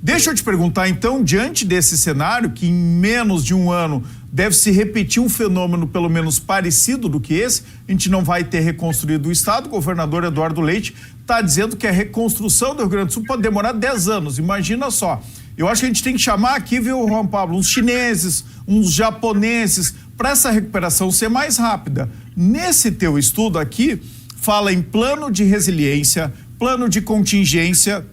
Deixa eu te perguntar, então, diante desse cenário, que em menos de um ano deve se repetir um fenômeno pelo menos parecido do que esse, a gente não vai ter reconstruído o Estado. O governador Eduardo Leite está dizendo que a reconstrução do Rio Grande do Sul pode demorar 10 anos, imagina só. Eu acho que a gente tem que chamar aqui, viu, Juan Pablo, uns chineses, uns japoneses, para essa recuperação ser mais rápida. Nesse teu estudo aqui, fala em plano de resiliência, plano de contingência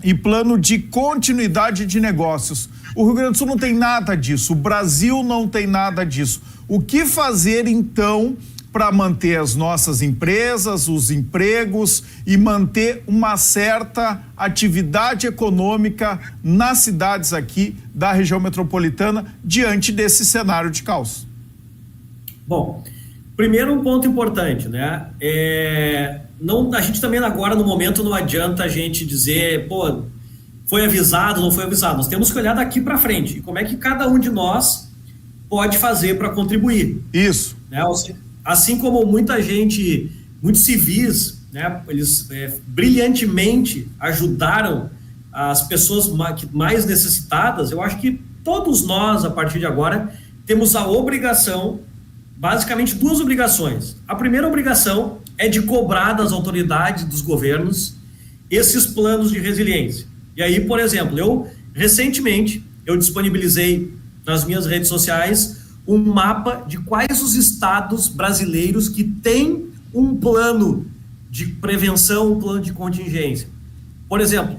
e plano de continuidade de negócios. O Rio Grande do Sul não tem nada disso, o Brasil não tem nada disso. O que fazer, então, para manter as nossas empresas, os empregos e manter uma certa atividade econômica nas cidades aqui da região metropolitana diante desse cenário de caos? Bom, primeiro um ponto importante, né? A gente também agora, no momento, não adianta a gente dizer, pô, foi avisado, não foi avisado. Nós temos que olhar daqui para frente. E como é que cada um de nós pode fazer para contribuir. Isso. Né? Assim como muita gente, muitos civis, né, eles brilhantemente ajudaram as pessoas mais necessitadas, eu acho que todos nós, a partir de agora, temos a obrigação, basicamente duas obrigações. A primeira obrigação é de cobrar das autoridades, dos governos, esses planos de resiliência. E aí, por exemplo, recentemente, eu disponibilizei nas minhas redes sociais um mapa de quais os estados brasileiros que têm um plano de prevenção, um plano de contingência. Por exemplo,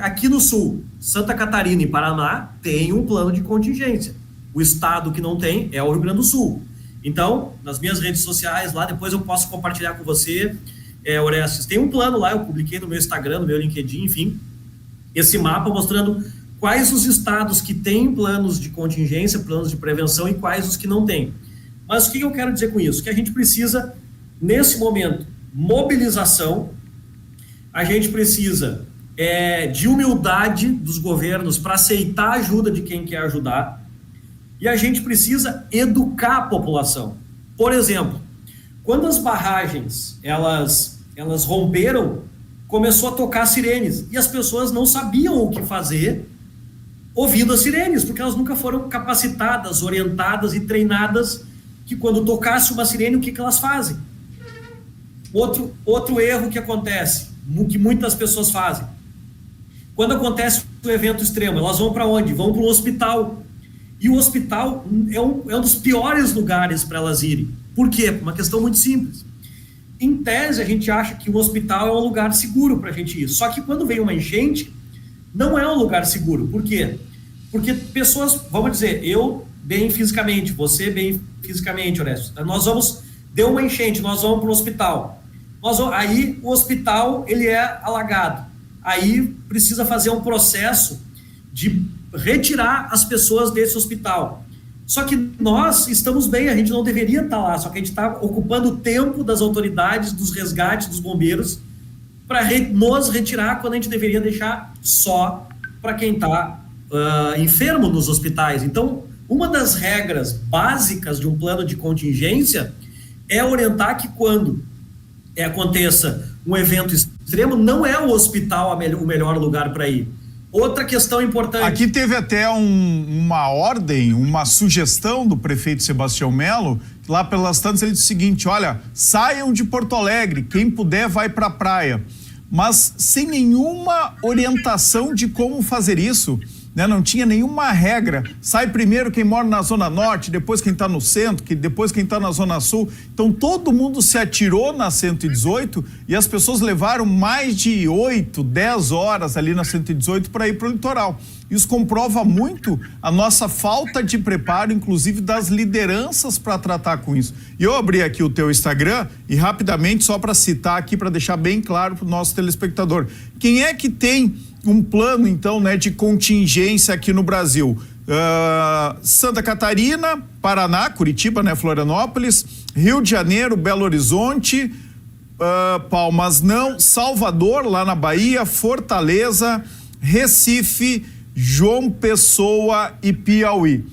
aqui no sul, Santa Catarina e Paraná tem um plano de contingência. O estado que não tem é o Rio Grande do Sul. Então, nas minhas redes sociais, lá depois eu posso compartilhar com você, Orestes, tem um plano lá, eu publiquei no meu Instagram, no meu LinkedIn, enfim, esse mapa mostrando quais os estados que têm planos de contingência, planos de prevenção e quais os que não têm. Mas o que eu quero dizer com isso? Que a gente precisa, nesse momento, mobilização, a gente precisa de humildade dos governos para aceitar a ajuda de quem quer ajudar, e a gente precisa educar a população. Por exemplo, quando as barragens elas romperam, começou a tocar sirenes, e as pessoas não sabiam o que fazer ouvindo as sirenes, porque elas nunca foram capacitadas, orientadas e treinadas que quando tocasse uma sirene, o que elas fazem. Outro erro que acontece, que muitas pessoas fazem, quando acontece um evento extremo, elas vão para onde? Vão para um hospital. E o hospital é um dos piores lugares para elas irem. Por quê? Uma questão muito simples. Em tese, a gente acha que o hospital é um lugar seguro para a gente ir. Só que quando vem uma enchente, não é um lugar seguro. Por quê? Porque pessoas, vamos dizer, eu bem fisicamente, você bem fisicamente, Orestes, deu uma enchente, nós vamos para o hospital. Aí o hospital, ele é alagado. Aí precisa fazer um processo de retirar as pessoas desse hospital. Só que nós estamos bem, a gente não deveria estar lá, só que a gente está ocupando o tempo das autoridades, dos resgates, dos bombeiros, para nos retirar quando a gente deveria deixar só para quem está enfermo nos hospitais. Então, uma das regras básicas de um plano de contingência é orientar que quando aconteça um evento extremo, não é o hospital o melhor lugar para ir. Outra questão importante... Aqui teve até uma ordem, uma sugestão do prefeito Sebastião Melo, lá pelas tantas ele disse o seguinte, olha, saiam de Porto Alegre, quem puder vai para a praia, mas sem nenhuma orientação de como fazer isso, né? Não tinha nenhuma regra, sai primeiro quem mora na Zona Norte, depois quem está no centro, depois quem está na Zona Sul, então todo mundo se atirou na 118 e as pessoas levaram mais de 8, 10 horas ali na 118 para ir para o litoral. Isso comprova muito a nossa falta de preparo, inclusive das lideranças para tratar com isso. E eu abri aqui o teu Instagram e rapidamente, só para citar aqui, para deixar bem claro para o nosso telespectador, quem é que tem um plano, então, né, de contingência aqui no Brasil? Santa Catarina, Paraná, Curitiba, né, Florianópolis, Rio de Janeiro, Belo Horizonte, Palmas não, Salvador, lá na Bahia, Fortaleza, Recife, João Pessoa e Piauí.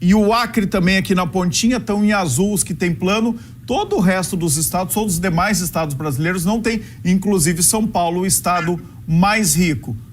E o Acre também aqui na pontinha, estão em azul os que tem plano. Todo o resto dos estados, todos os demais estados brasileiros não tem, inclusive São Paulo, o estado mais rico.